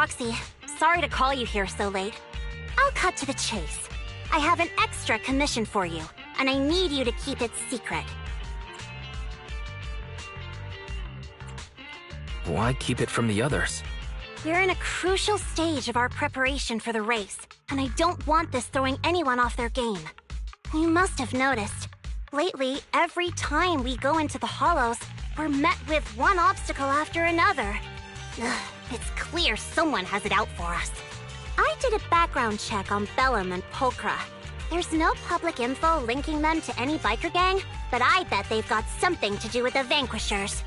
Proxy, sorry to call you here so late. I'll cut to the chase. I have an extra commission for you, and I need you to keep it secret. Why keep it from the others? We're in a crucial stage of our preparation for the race, and I don't want this throwing anyone off their game. You must have noticed. Lately, every time we go into the Hollows, we're met with one obstacle after another. Ugh, it's clear someone has it out for us. I did a background check on Bellum and Pulchra. There's no public info linking them to any biker gang, but I bet they've got something to do with the Vanquishers.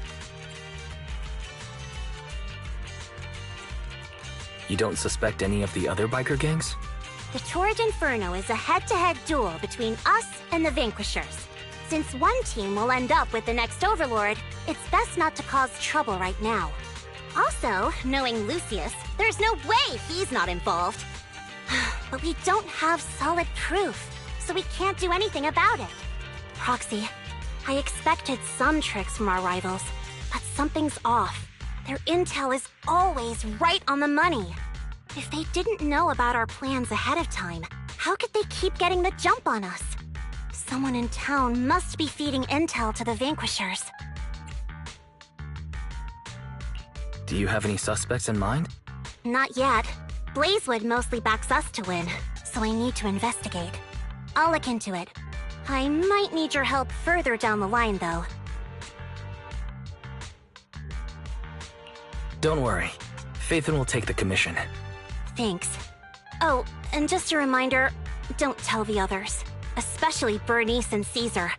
You don't suspect any of the other biker gangs? The Torrid Inferno is a head-to-head duel between us and the Vanquishers. Since one team will end up with the next Overlord, it's best not to cause trouble right now. Also, knowing Lucius, there's no way he's not involved. But we don't have solid proof, so we can't do anything about it. Proxy, I expected some tricks from our rivals, but something's off. Their intel is always right on the money. If they didn't know about our plans ahead of time, how could they keep getting the jump on us? Someone in town must be feeding intel to the Vanquishers. Do you have any suspects in mind? Not yet. Blazewood mostly backs us to win, so I need to investigate. I'll look into it. I might need your help further down the line, though. Don't worry. Phaethon will take the commission. Thanks. Oh, and just a reminder, don't tell the others. Especially Bernice and Caesar.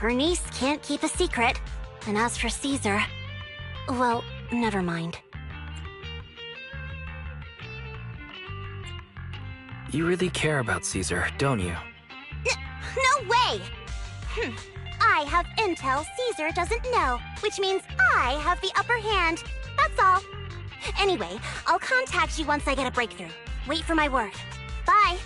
Bernice can't keep a secret, and as for Caesar... well, never mind. You really care about Caesar, don't you? No way! I have intel Caesar doesn't know, which means I have the upper hand. That's all. Anyway, I'll contact you once I get a breakthrough. Wait for my word. Bye!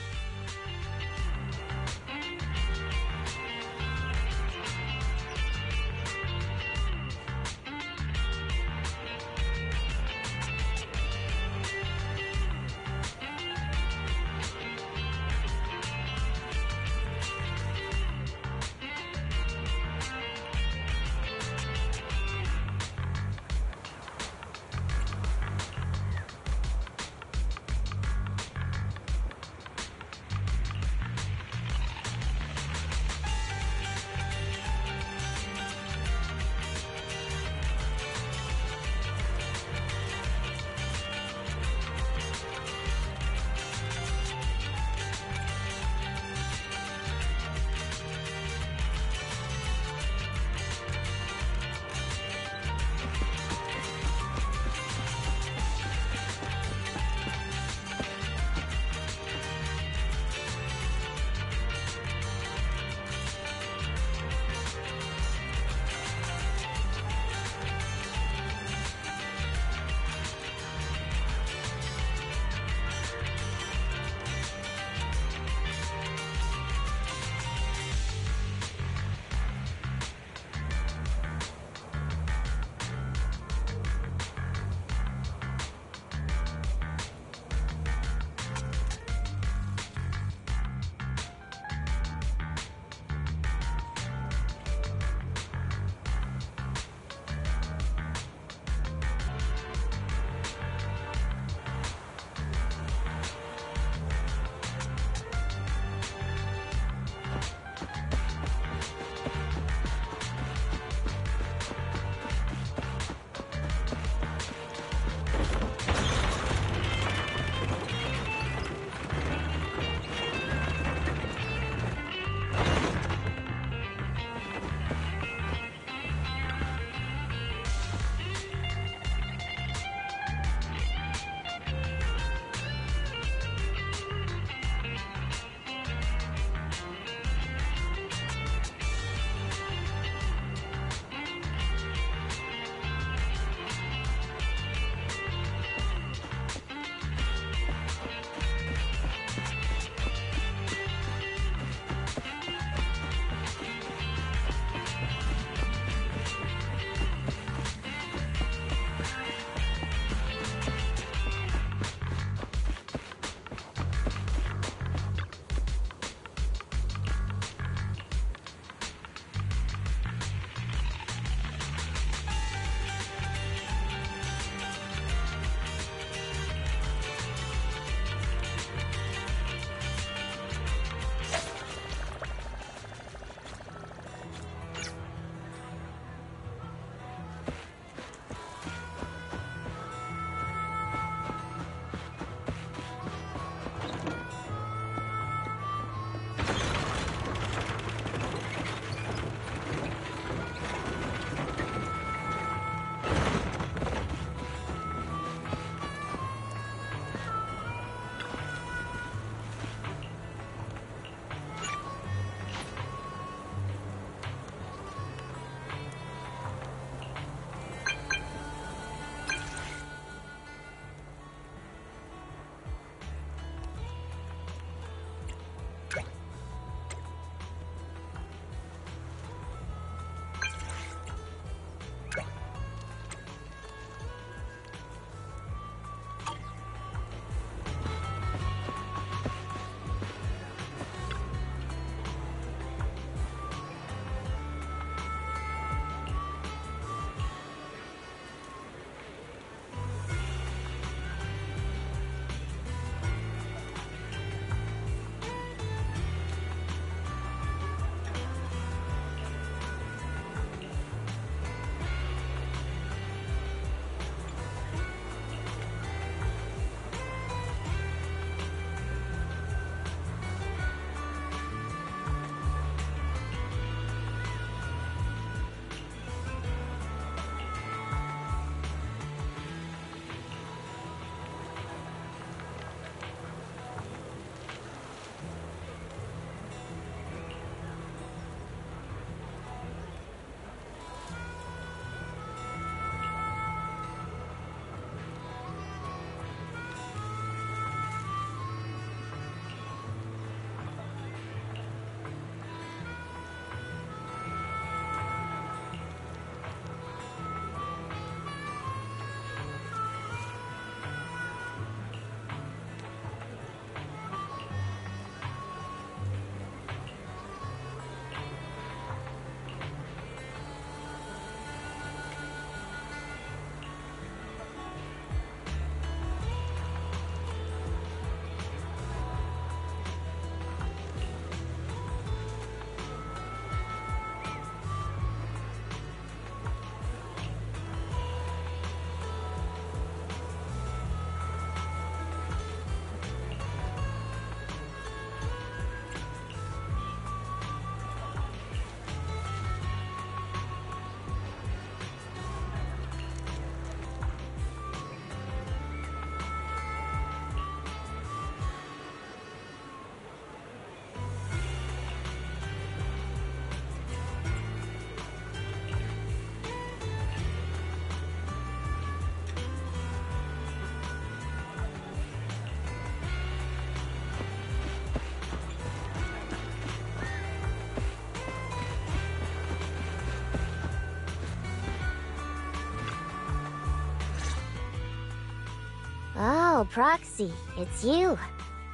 Proxy, it's you.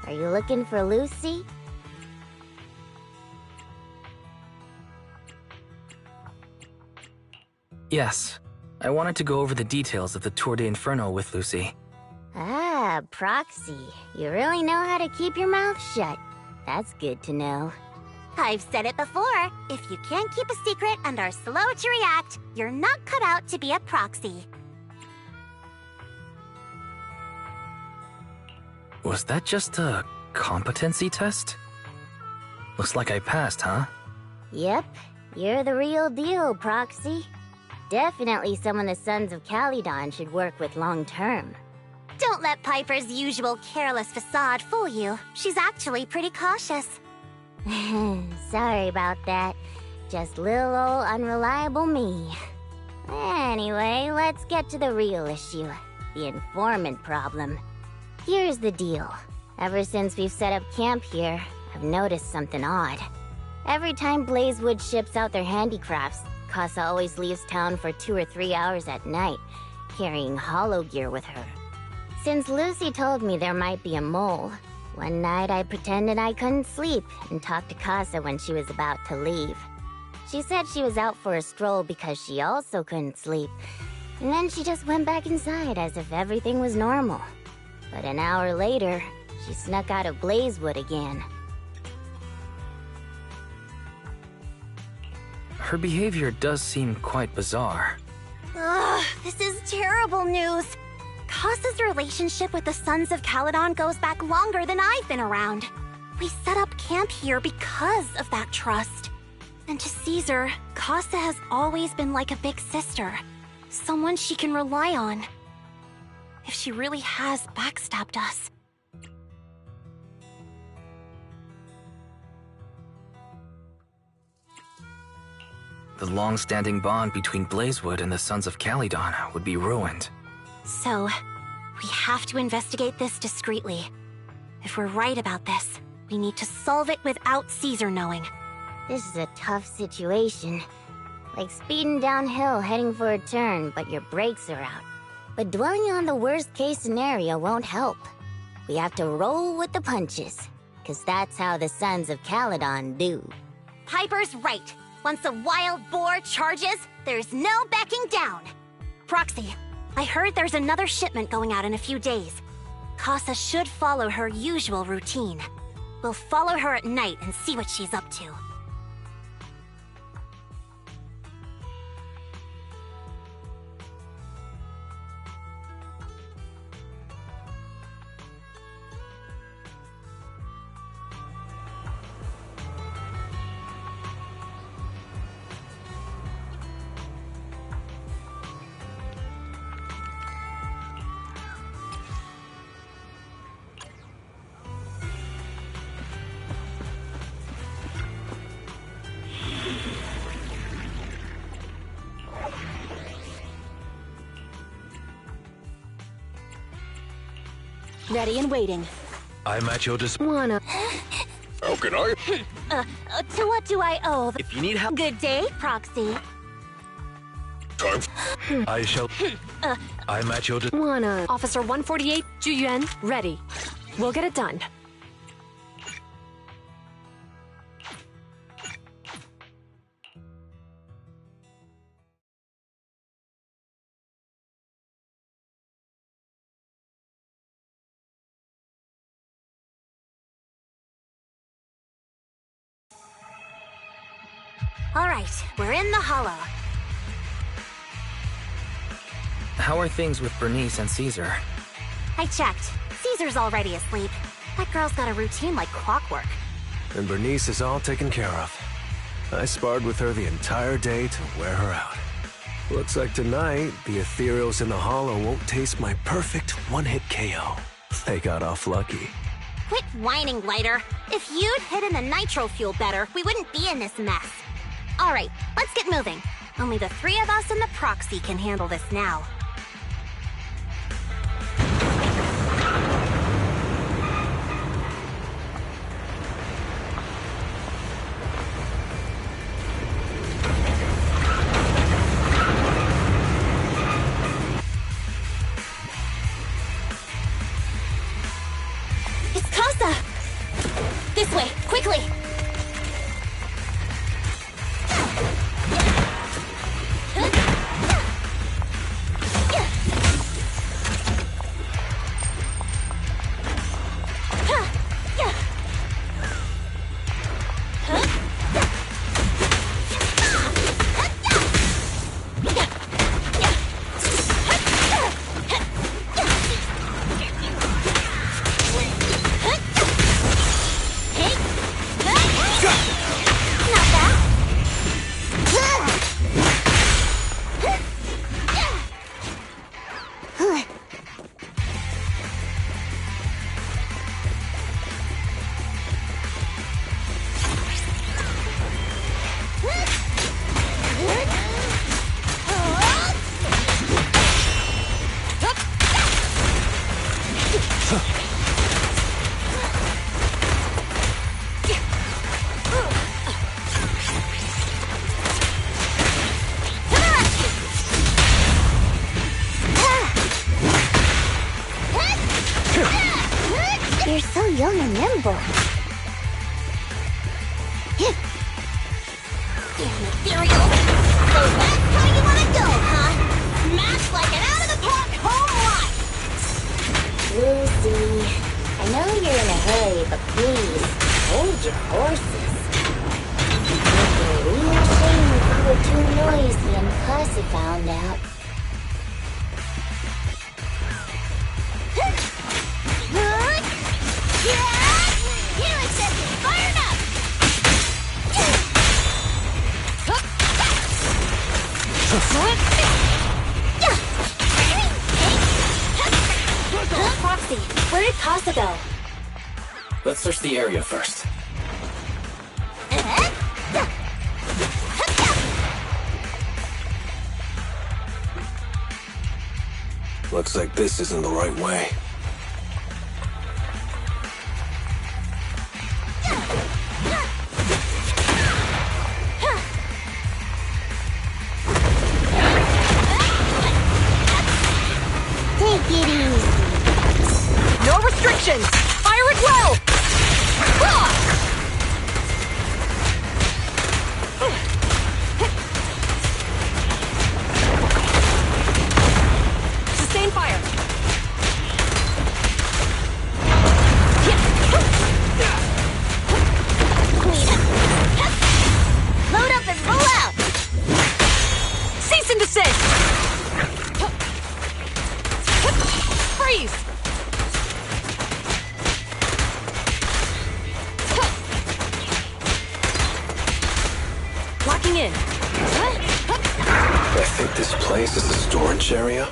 Are you looking for Lucy? Yes. I wanted to go over the details of the Tour de Inferno with Lucy. Ah, Proxy. You really know how to keep your mouth shut. That's good to know. I've said it before. If you can't keep a secret and are slow to react, you're not cut out to be a proxy. Was that just a competency test? Looks like I passed, huh? Yep, you're the real deal, Proxy. Definitely someone the Sons of Calydon should work with long-term. Don't let Piper's usual careless facade fool you. She's actually pretty cautious. Sorry about that. Just little old unreliable me. Anyway, let's get to the real issue. The informant problem. Here's the deal. Ever since we've set up camp here, I've noticed something odd. Every time Blazewood ships out their handicrafts, Casa always leaves town for 2 or 3 hours at night, carrying holo gear with her. Since Lucy told me there might be a mole, one night I pretended I couldn't sleep and talked to Casa when she was about to leave. She said she was out for a stroll because she also couldn't sleep, and then she just went back inside as if everything was normal. But an hour later, she snuck out of Blazewood again. Her behavior does seem quite bizarre. Ugh, this is terrible news. Casa's relationship with the Sons of Calydon goes back longer than I've been around. We set up camp here because of that trust. And to Caesar, Casa has always been like a big sister. Someone she can rely on. If she really has backstabbed us. The long-standing bond between Blazewood and the Sons of Calydon would be ruined. So, we have to investigate this discreetly. If we're right about this, we need to solve it without Caesar knowing. This is a tough situation. Like speeding downhill heading for a turn, but your brakes are out. But dwelling on the worst-case scenario won't help. We have to roll with the punches, because that's how the Sons of Calydon do. Piper's right. Once a wild boar charges, there's no backing down. Proxy, I heard there's another shipment going out in a few days. Casa should follow her usual routine. We'll follow her at night and see what she's up to. Ready and waiting. I'm at your Wanna... How can I? To what do I owe? If you need help, Good day, Proxy. time. I shall. I'm at your Wanna... Officer 148, Juyuan, ready. We'll get it done. All right, we're in the hollow. How are things with Bernice and Caesar? I checked. Caesar's already asleep. That girl's got a routine like clockwork. And Bernice is all taken care of. I sparred with her the entire day to wear her out. Looks like tonight, the ethereals in the hollow won't taste my perfect one-hit KO. They got off lucky. Quit whining, Lighter. If you'd hidden the nitro fuel better, we wouldn't be in this mess. All right, let's get moving. Only the 3 of us and the Proxy can handle this now. way, quickly! You're so young and nimble. Damn ethereal! So that's how you wanna go, huh? Smash like an out-of-the-park home run! Lucy, I know you're in a hurry, but please, hold your horses. It'd be a real shame if you were too noisy and Classy found out. Helix engine fired up! Foxy, where did Casa go? Let's search the area first. Looks like this isn't the right way. Take it easy. No restrictions! Fire at will! Sustain fire! Load up and roll out! Cease and desist! Freeze! Locking in. I think this place is a storage area.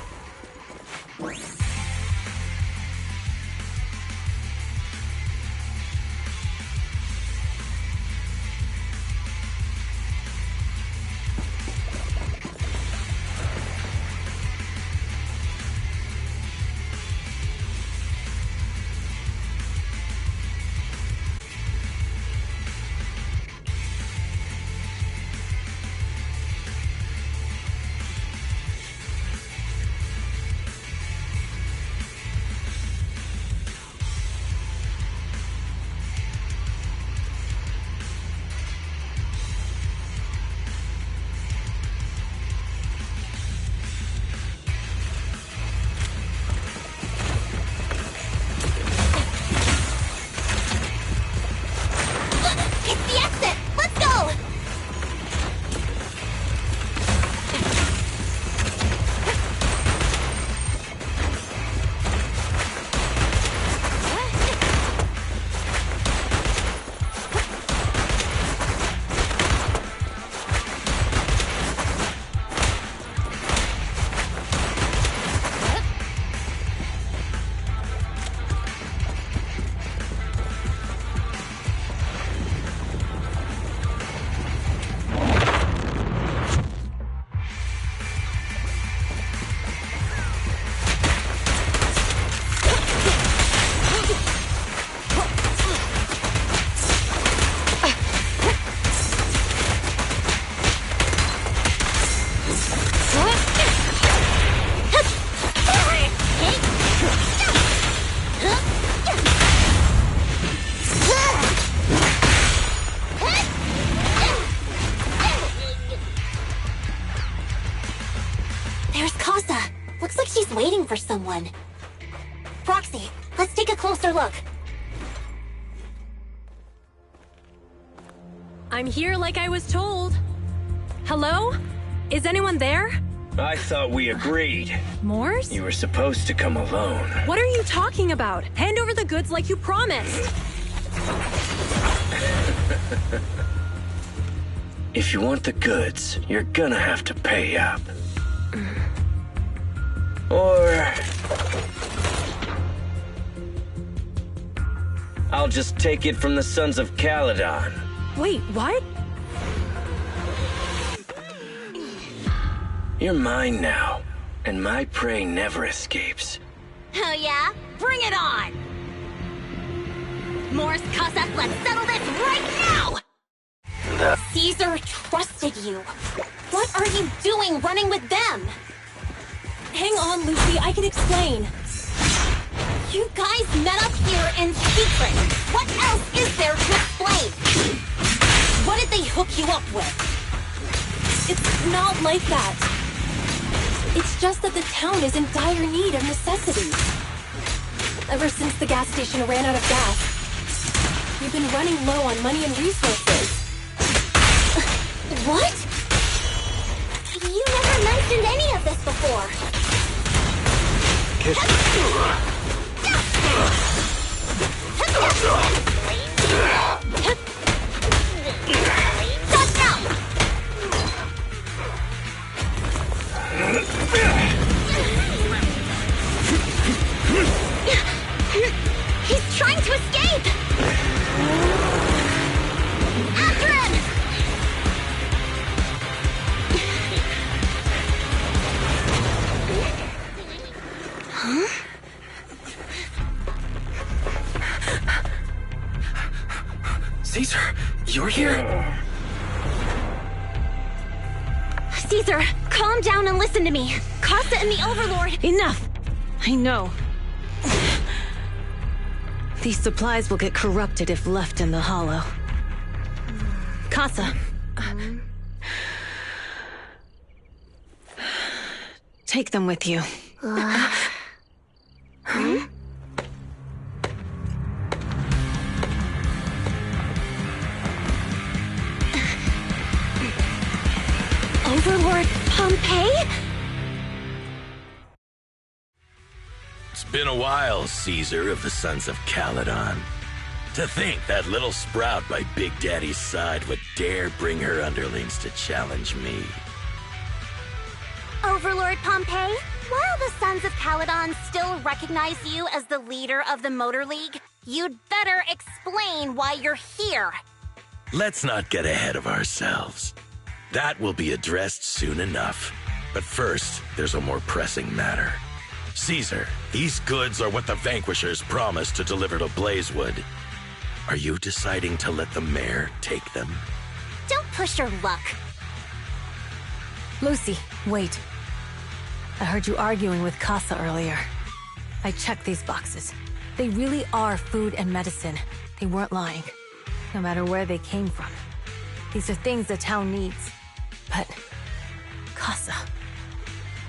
someone. Proxy, let's take a closer look. I'm here like I was told. Hello? Is anyone there? I thought we agreed. Morse? You were supposed to come alone. What are you talking about? Hand over the goods like you promised. If you want the goods, you're gonna have to pay up. Or... I'll just take it from the Sons of Caledon. Wait, what? You're mine now, and my prey never escapes. Oh yeah? Bring it on! Morse, Casa, let's settle this right now! Caesar trusted you. What are you doing running with them? Hang on, Lucy, I can explain. You guys met up here in secret. What else is there to explain? What did they hook you up with? It's not like that. It's just that the town is in dire need of necessities. Ever since the gas station ran out of gas, we've been running low on money and resources. What? You never mentioned any of this before. Stop now! He's trying to escape! After him! Caesar, you're here? Caesar, calm down and listen to me. Casa and the Overlord... Enough! I know. These supplies will get corrupted if left in the hollow. Casa. Take them with you. Overlord Pompeii? It's been a while, Caesar of the Sons of Caledon. To think that little sprout by Big Daddy's side would dare bring her underlings to challenge me. Overlord Pompeii, while the Sons of Caledon still recognize you as the leader of the Motor League, you'd better explain why you're here. Let's not get ahead of ourselves. That will be addressed soon enough. But first, there's a more pressing matter. Caesar, these goods are what the Vanquishers promised to deliver to Blazewood. Are you deciding to let the mayor take them? Don't push your luck. Lucy, wait. I heard you arguing with Casa earlier. I checked these boxes. They really are food and medicine. They weren't lying, no matter where they came from. These are things the town needs. But, Casa,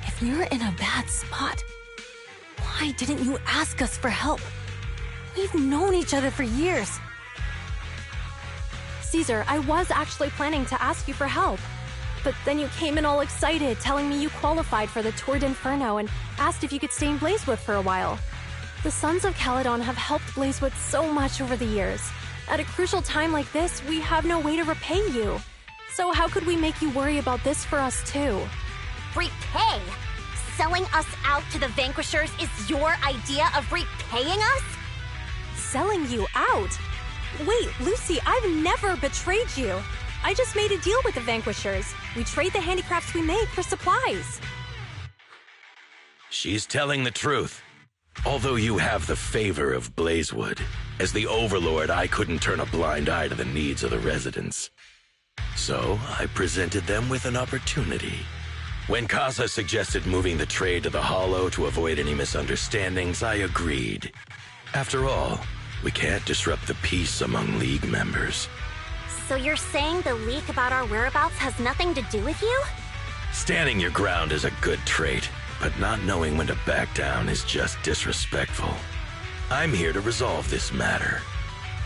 if you're in a bad spot, why didn't you ask us for help? We've known each other for years. Caesar, I was actually planning to ask you for help. But then you came in all excited, telling me you qualified for the Tour d'Inferno and asked if you could stay in Blazewood for a while. The Sons of Caledon have helped Blazewood so much over the years. At a crucial time like this, we have no way to repay you. So how could we make you worry about this for us too? Repay? Selling us out to the Vanquishers is your idea of repaying us? Selling you out? Wait, Lucy, I've never betrayed you. I just made a deal with the Vanquishers. We trade the handicrafts we make for supplies. She's telling the truth. Although you have the favor of Blazewood, as the Overlord, I couldn't turn a blind eye to the needs of the residents. So I presented them with an opportunity. When Casa suggested moving the trade to the Hollow to avoid any misunderstandings, I agreed. After all, we can't disrupt the peace among League members. So you're saying the leak about our whereabouts has nothing to do with you? Standing your ground is a good trait, but not knowing when to back down is just disrespectful. I'm here to resolve this matter.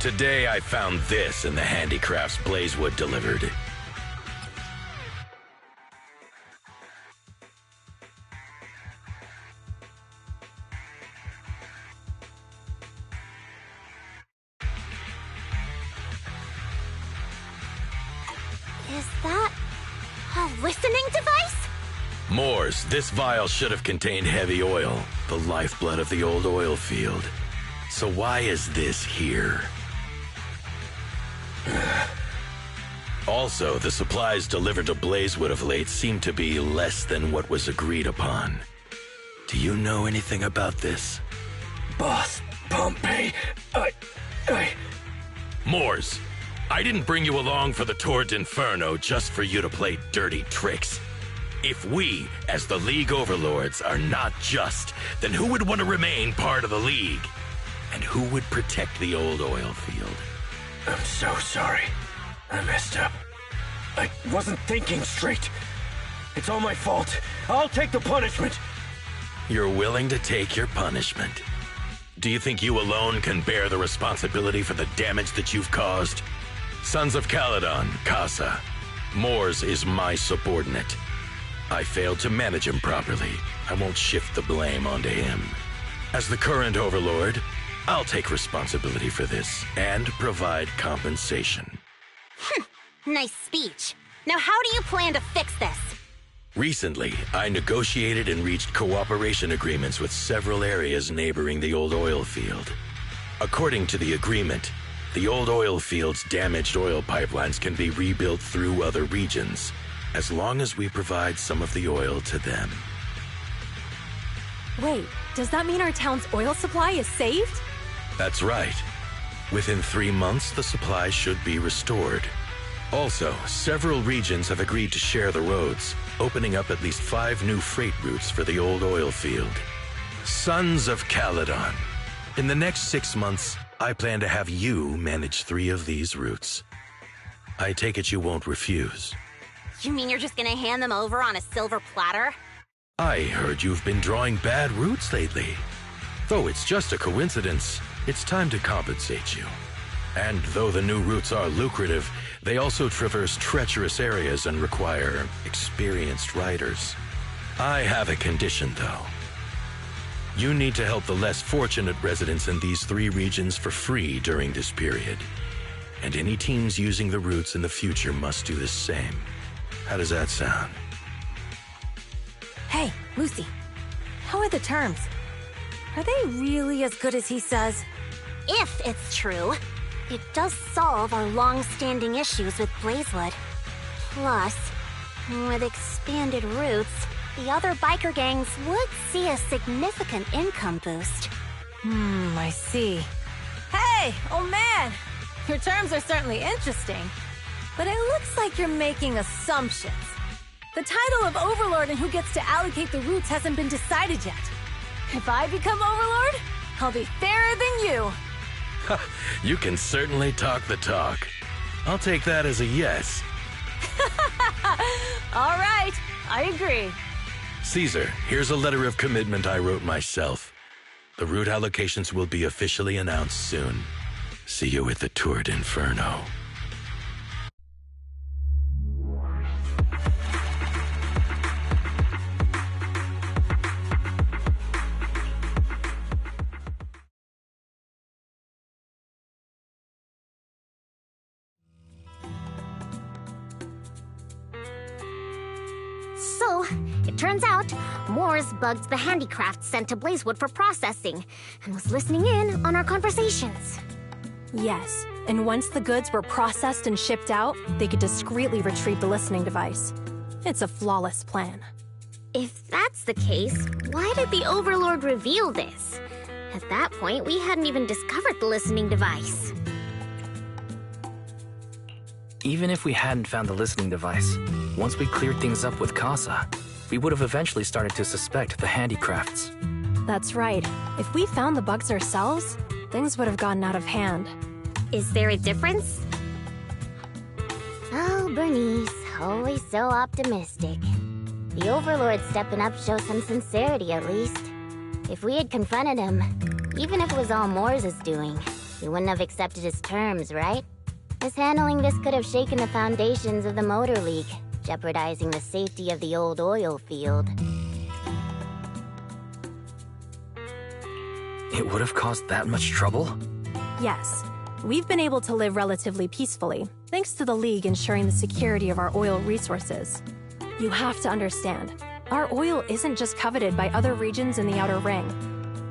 Today I found this in the handicrafts Blazewood delivered. Is that a listening device? Moors, this vial should have contained heavy oil, the lifeblood of the old oil field. So why is this here? Also, the supplies delivered to Blazewood of late seem to be less than what was agreed upon. Do you know anything about this? Boss, Pompey, Moors, I didn't bring you along for the Tour d'Inferno just for you to play dirty tricks. If we, as the League Overlords, are not just, then who would want to remain part of the League? And who would protect the old oil field? I'm so sorry. I messed up. I wasn't thinking straight. It's all my fault. I'll take the punishment. You're willing to take your punishment. Do you think you alone can bear the responsibility for the damage that you've caused? Sons of Caledon, Casa. Moors is my subordinate. I failed to manage him properly. I won't shift the blame onto him. As the current Overlord, I'll take responsibility for this and provide compensation. Nice speech. Now how do you plan to fix this? Recently, I negotiated and reached cooperation agreements with several areas neighboring the old oil field. According to the agreement, the old oil field's damaged oil pipelines can be rebuilt through other regions, as long as we provide some of the oil to them. Wait, does that mean our town's oil supply is saved? That's right. Within 3 months, the supply should be restored. Also, several regions have agreed to share the roads, opening up at least 5 new freight routes for the old oil field. Sons of Caledon. In the next 6 months, I plan to have you manage 3 of these routes. I take it you won't refuse. You mean you're just gonna hand them over on a silver platter? I heard you've been drawing bad routes lately. Though it's just a coincidence, it's time to compensate you. And though the new routes are lucrative, they also traverse treacherous areas and require experienced riders. I have a condition, though. You need to help the less fortunate residents in these 3 regions for free during this period. And any teams using the routes in the future must do the same. How does that sound? Hey, Lucy. How are the terms? Are they really as good as he says? If it's true, it does solve our long-standing issues with Blazewood. Plus, with expanded routes, the other biker gangs would see a significant income boost. I see. Hey, oh man! Your terms are certainly interesting. But it looks like you're making assumptions. The title of Overlord and who gets to allocate the routes hasn't been decided yet. If I become Overlord, I'll be fairer than you. You can certainly talk the talk. I'll take that as a yes. All right, I agree. Caesar, here's a letter of commitment I wrote myself. The route allocations will be officially announced soon. See you at the Tour d'Inferno. So, it turns out, Moores bugged the handicrafts sent to Blazewood for processing, and was listening in on our conversations. Yes, and once the goods were processed and shipped out, they could discreetly retrieve the listening device. It's a flawless plan. If that's the case, why did the Overlord reveal this? At that point, we hadn't even discovered the listening device. Even if we hadn't found the listening device, once we cleared things up with Casa, we would have eventually started to suspect the handicrafts. That's right. If we found the bugs ourselves, things would have gotten out of hand. Is there a difference? Oh, Bernice, always so optimistic. The Overlord stepping up shows some sincerity at least. If we had confronted him, even if it was all Moore's doing, he wouldn't have accepted his terms, right? His handling this could have shaken the foundations of the Motor League, jeopardizing the safety of the old oil field. It would have caused that much trouble? Yes. We've been able to live relatively peacefully, thanks to the League ensuring the security of our oil resources. You have to understand, our oil isn't just coveted by other regions in the Outer Ring.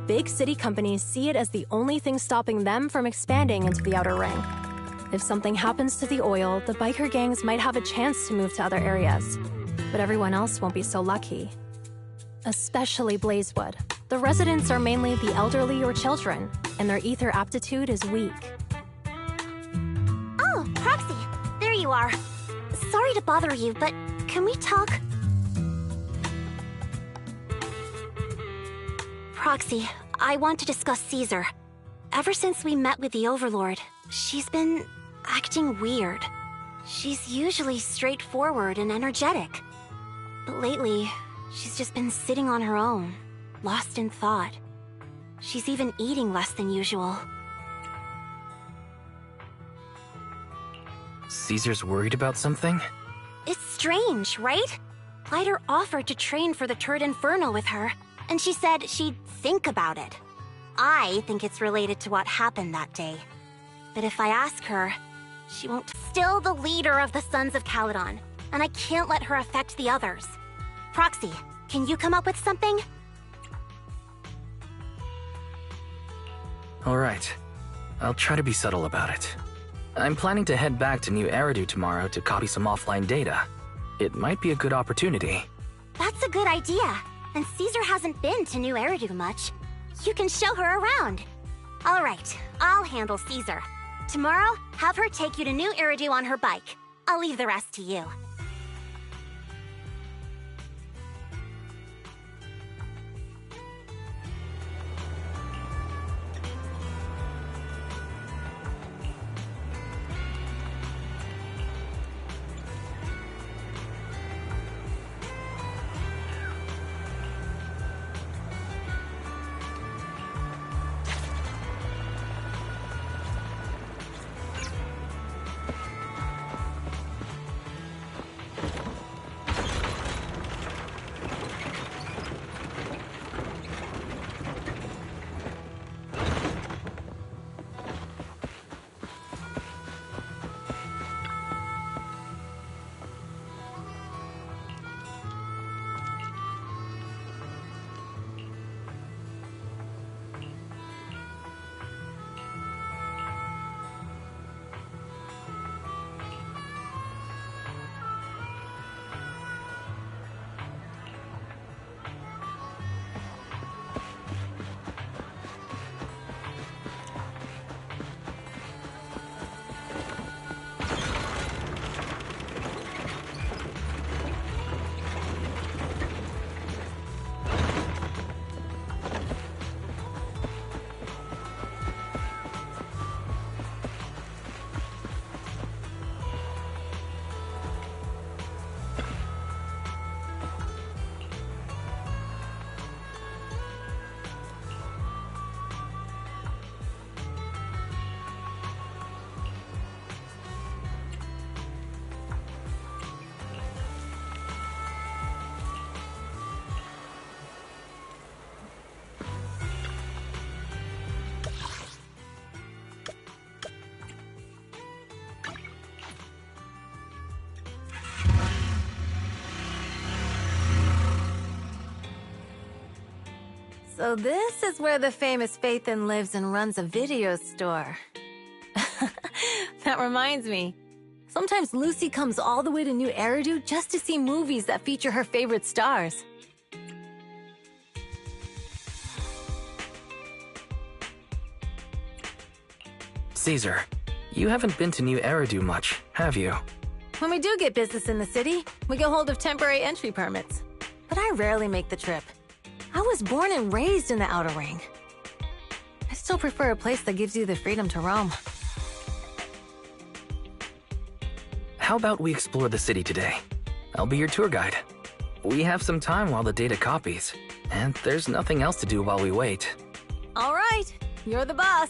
Big city companies see it as the only thing stopping them from expanding into the Outer Ring. If something happens to the oil, the biker gangs might have a chance to move to other areas. But everyone else won't be so lucky. Especially Blazewood. The residents are mainly the elderly or children, and their ether aptitude is weak. Oh, Proxy! There you are. Sorry to bother you, but can we talk? Proxy, I want to discuss Caesar. Ever since we met with the Overlord, she's been acting weird. She's usually straightforward and energetic. But lately, she's just been sitting on her own, lost in thought. She's even eating less than usual. Caesar's worried about something? It's strange, right? Lighter offered to train for the Turd Inferno with her, and she said she'd think about it. I think it's related to what happened that day. But if I ask her, she won't. Still the leader of the Sons of Caledon, and I can't let her affect the others. Proxy, can you come up with something? Alright. I'll try to be subtle about it. I'm planning to head back to New Eridu tomorrow to copy some offline data. It might be a good opportunity. That's a good idea. And Caesar hasn't been to New Eridu much. You can show her around. All right, I'll handle Caesar. Tomorrow, have her take you to New Eridu on her bike. I'll leave the rest to you. So this is where the famous Phaethon lives and runs a video store. That reminds me. Sometimes Lucy comes all the way to New Eridu just to see movies that feature her favorite stars. Caesar, you haven't been to New Eridu much, have you? When we do get business in the city, we get hold of temporary entry permits. But I rarely make the trip. I was born and raised in the Outer Ring. I still prefer a place that gives you the freedom to roam. How about we explore the city today? I'll be your tour guide. We have some time while the data copies, and there's nothing else to do while we wait. All right, you're the boss.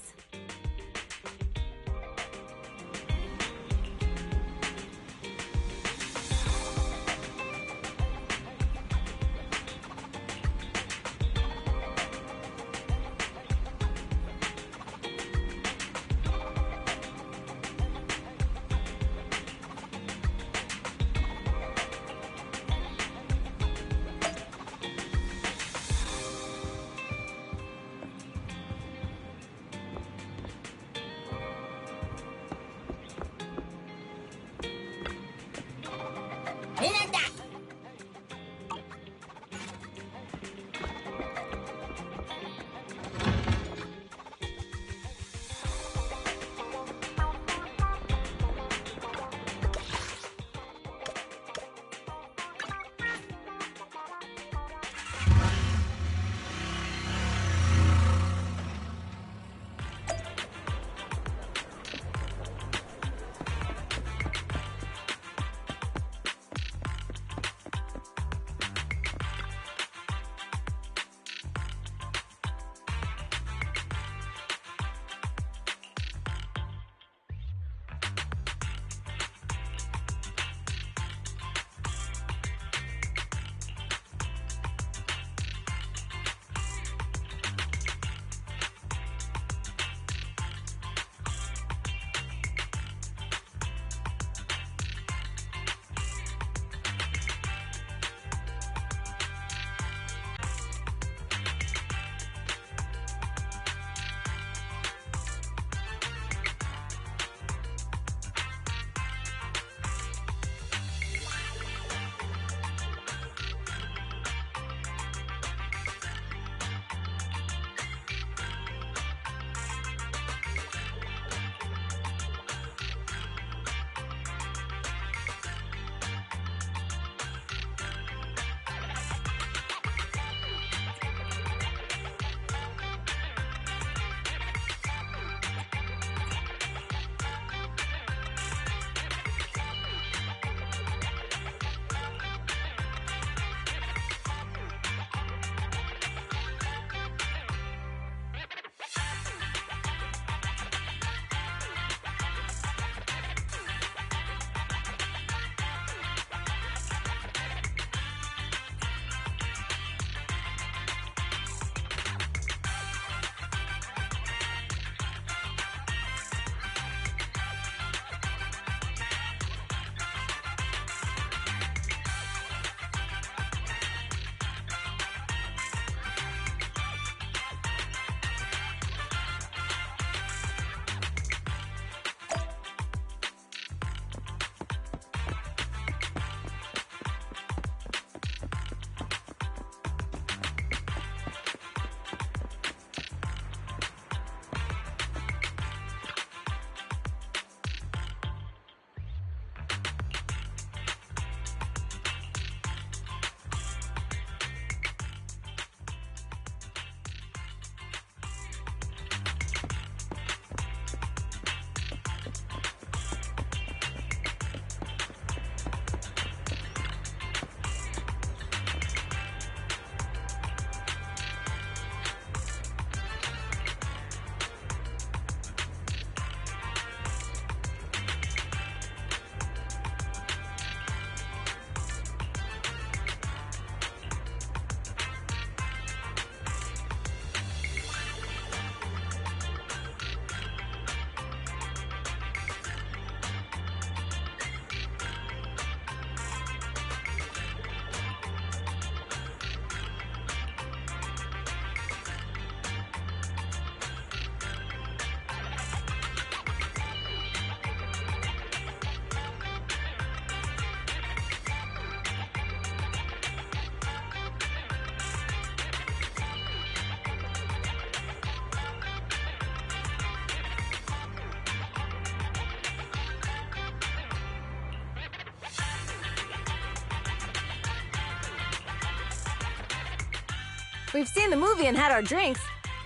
We've seen the movie and had our drinks.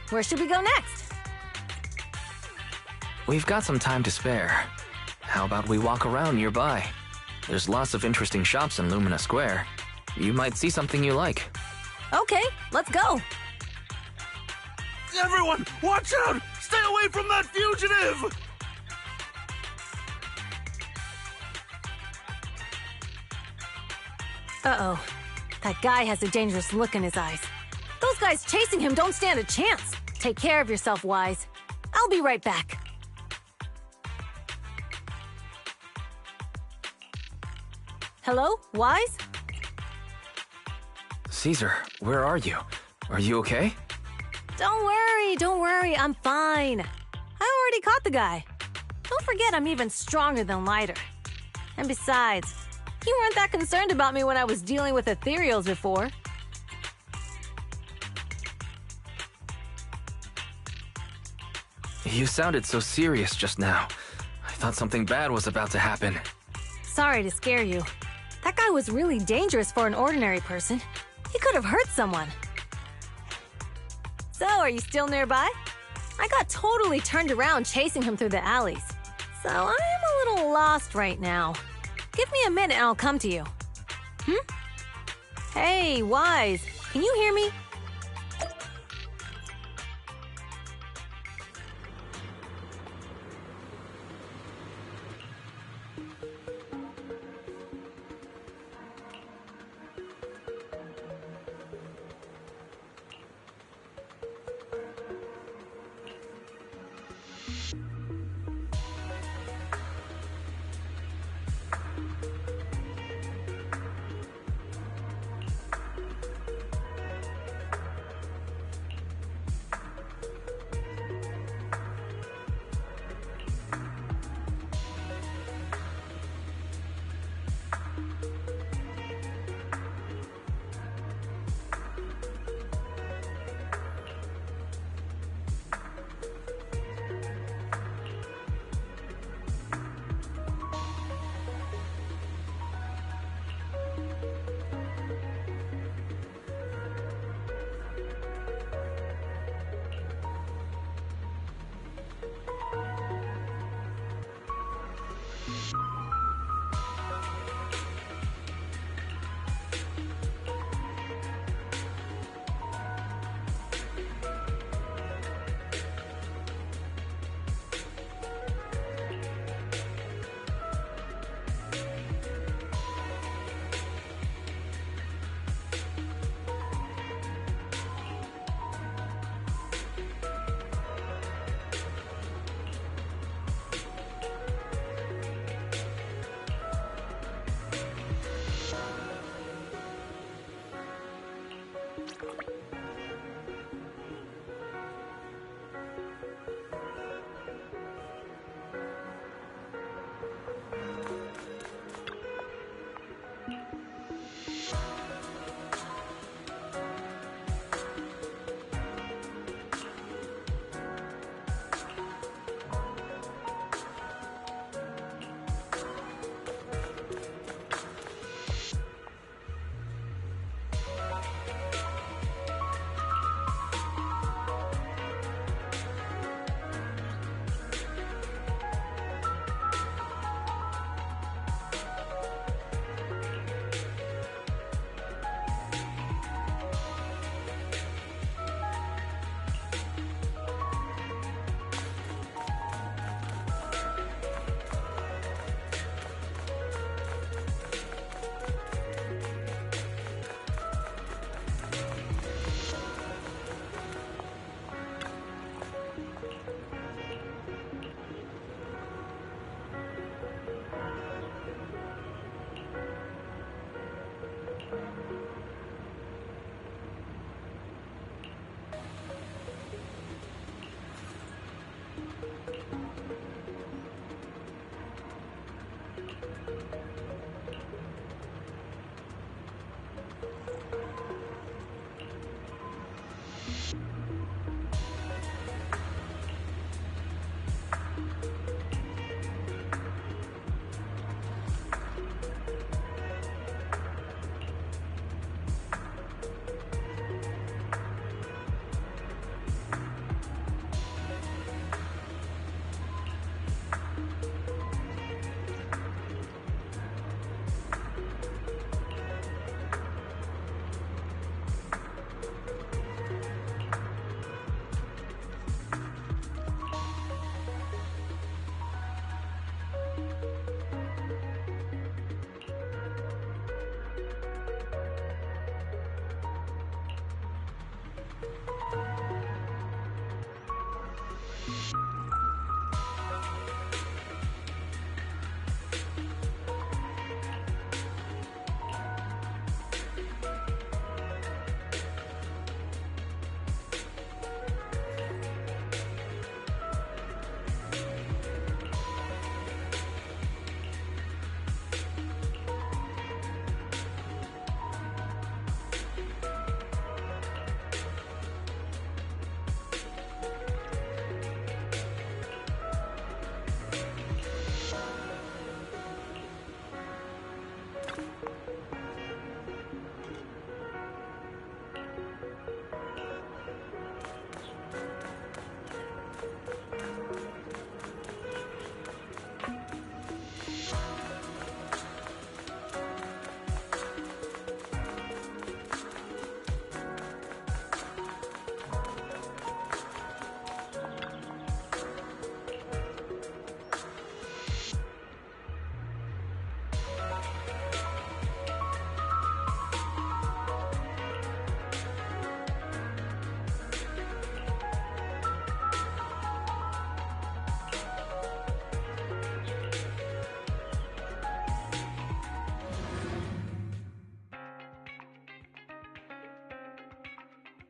Where should we go next? We've got some time to spare. How about we walk around nearby? There's lots of interesting shops in Lumina Square. You might see something you like. Okay, let's go. Everyone, watch out! Stay away from that fugitive! Uh-oh. That guy has a dangerous look in his eyes. Those guys chasing him don't stand a chance. Take care of yourself, Wise. I'll be right back. Hello, Wise? Caesar, where are you? Are you okay? Don't worry, I'm fine. I already caught the guy. Don't forget I'm even stronger than Lighter. And besides, you weren't that concerned about me when I was dealing with ethereals before. You sounded so serious just now. I thought something bad was about to happen. Sorry to scare you. That guy was really dangerous for an ordinary person. He could have hurt someone. So, are you still nearby? I got totally turned around chasing him through the alleys. So, I'm a little lost right now. Give me a minute and I'll come to you. Hey, Wise, can you hear me?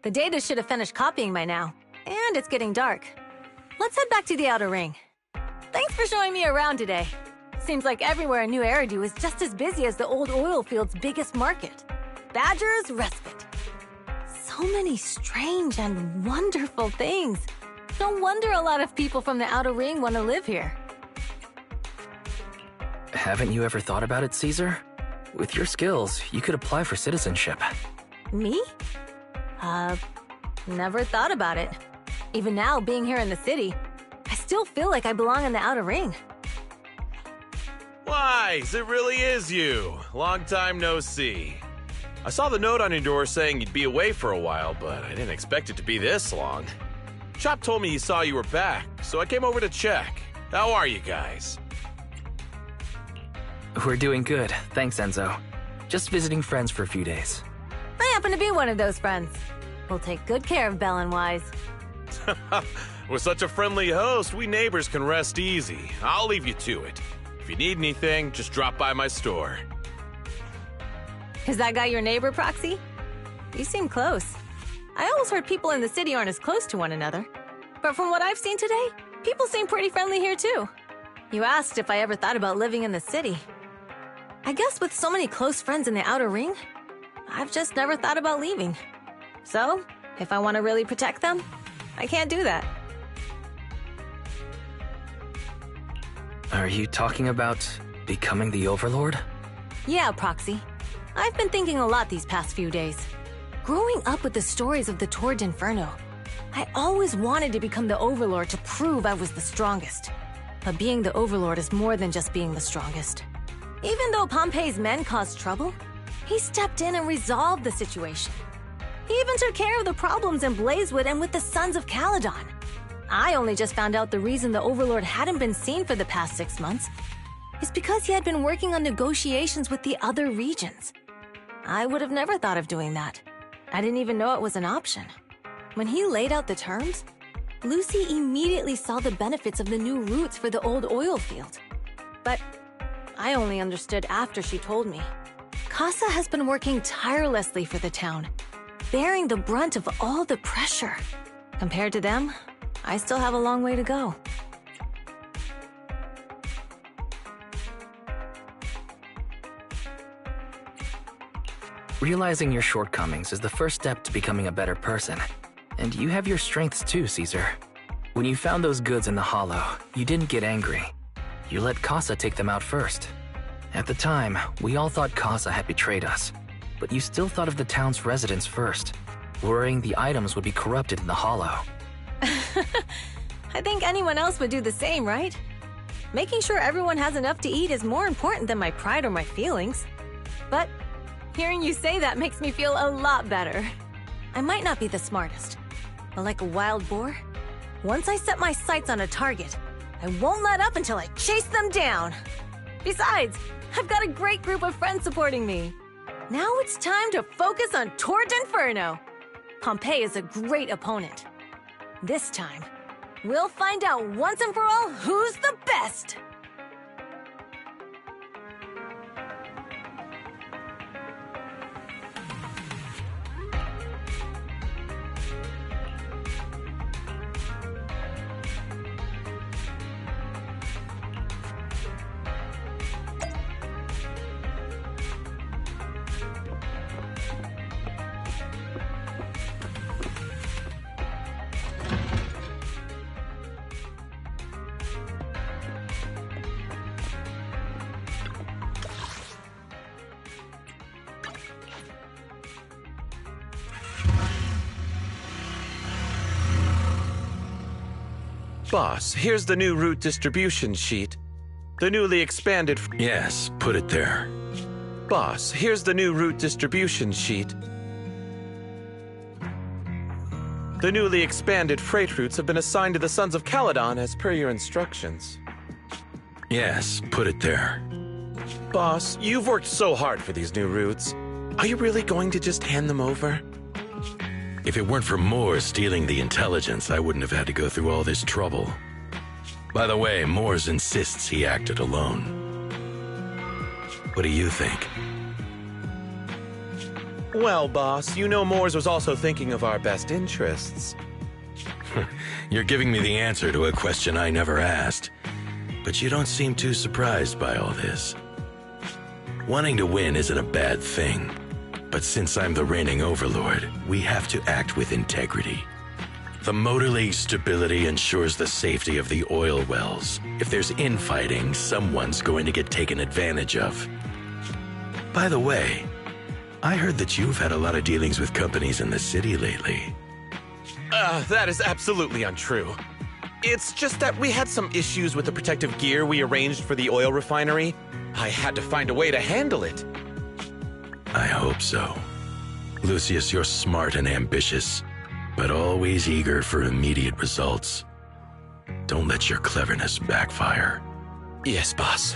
The data should have finished copying by now. And it's getting dark. Let's head back to the Outer Ring. Thanks for showing me around today. Seems like everywhere in New Eridu is just as busy as the old oil field's biggest market. Badger's Respite. So many strange and wonderful things. No wonder a lot of people from the Outer Ring want to live here. Haven't you ever thought about it, Caesar? With your skills, you could apply for citizenship. Me? Never thought about it. Even now, being here in the city, I still feel like I belong in the Outer Ring. Wise, it really is you. Long time no see. I saw the note on your door saying you'd be away for a while, but I didn't expect it to be this long. Chop told me he saw you were back, so I came over to check. How are you guys? We're doing good, thanks, Enzo. Just visiting friends for a few days. I happen to be one of those friends. We'll take good care of Belle and Wise. With such a friendly host, we neighbors can rest easy. I'll leave you to it. If you need anything, just drop by my store. Is that guy your neighbor, Proxy? You seem close. I always heard people in the city aren't as close to one another. But from what I've seen today, people seem pretty friendly here too. You asked if I ever thought about living in the city. I guess with so many close friends in the Outer Ring, I've just never thought about leaving. So, if I want to really protect them, I can't do that. Are you talking about becoming the Overlord? Yeah, Proxy. I've been thinking a lot these past few days. Growing up with the stories of the Tour d'Inferno, I always wanted to become the Overlord to prove I was the strongest. But being the Overlord is more than just being the strongest. Even though Pompey's men caused trouble, he stepped in and resolved the situation. He even took care of the problems in Blazewood and with the Sons of Caledon. I only just found out the reason the Overlord hadn't been seen for the past 6 months is because he had been working on negotiations with the other regions. I would have never thought of doing that. I didn't even know it was an option. When he laid out the terms, Lucy immediately saw the benefits of the new routes for the old oil field. But I only understood after she told me. Casa has been working tirelessly for the town, bearing the brunt of all the pressure. Compared to them, I still have a long way to go. Realizing your shortcomings is the first step to becoming a better person. And you have your strengths too, Caesar. When you found those goods in the hollow, you didn't get angry. You let Casa take them out first. At the time, we all thought Casa had betrayed us. But you still thought of the town's residents first, worrying the items would be corrupted in the hollow. I think anyone else would do the same, right? Making sure everyone has enough to eat is more important than my pride or my feelings. But hearing you say that makes me feel a lot better. I might not be the smartest, but like a wild boar, once I set my sights on a target, I won't let up until I chase them down. Besides, I've got a great group of friends supporting me. Now it's time to focus on Tour d'Inferno. Pompey is a great opponent. This time, we'll find out once and for all who's the best! Boss, here's the new route distribution sheet. The newly expanded... Yes, put it there. Boss, here's the new route distribution sheet. The newly expanded freight routes have been assigned to the Sons of Caledon as per your instructions. Yes, put it there. Boss, you've worked so hard for these new routes. Are you really going to just hand them over? If it weren't for Moore stealing the intelligence, I wouldn't have had to go through all this trouble. By the way, Moores insists he acted alone. What do you think? Well, boss, you know Moores was also thinking of our best interests. You're giving me the answer to a question I never asked. But you don't seem too surprised by all this. Wanting to win isn't a bad thing. But since I'm the reigning overlord, we have to act with integrity. The motor league's stability ensures the safety of the oil wells. If there's infighting, someone's going to get taken advantage of. By the way, I heard that you've had a lot of dealings with companies in the city lately. That is absolutely untrue. It's just that we had some issues with the protective gear we arranged for the oil refinery. I had to find a way to handle it. I hope so. Lucius, you're smart and ambitious, but always eager for immediate results. Don't let your cleverness backfire. Yes, boss.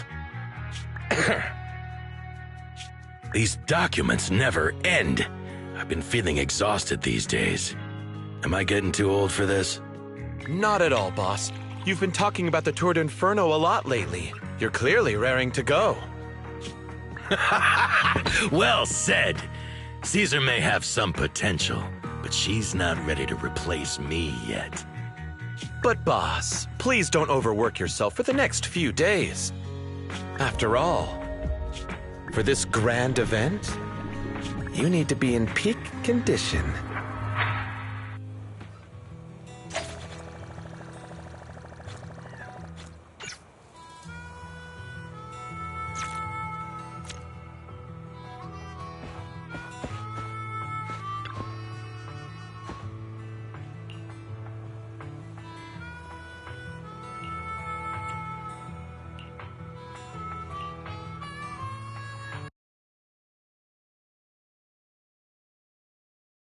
These documents never end. I've been feeling exhausted these days. Am I getting too old for this? Not at all, boss. You've been talking about the Tour d'Inferno a lot lately. You're clearly raring to go. Well said. Caesar may have some potential, but she's not ready to replace me yet. But boss, please don't overwork yourself for the next few days. After all, for this grand event, you need to be in peak condition.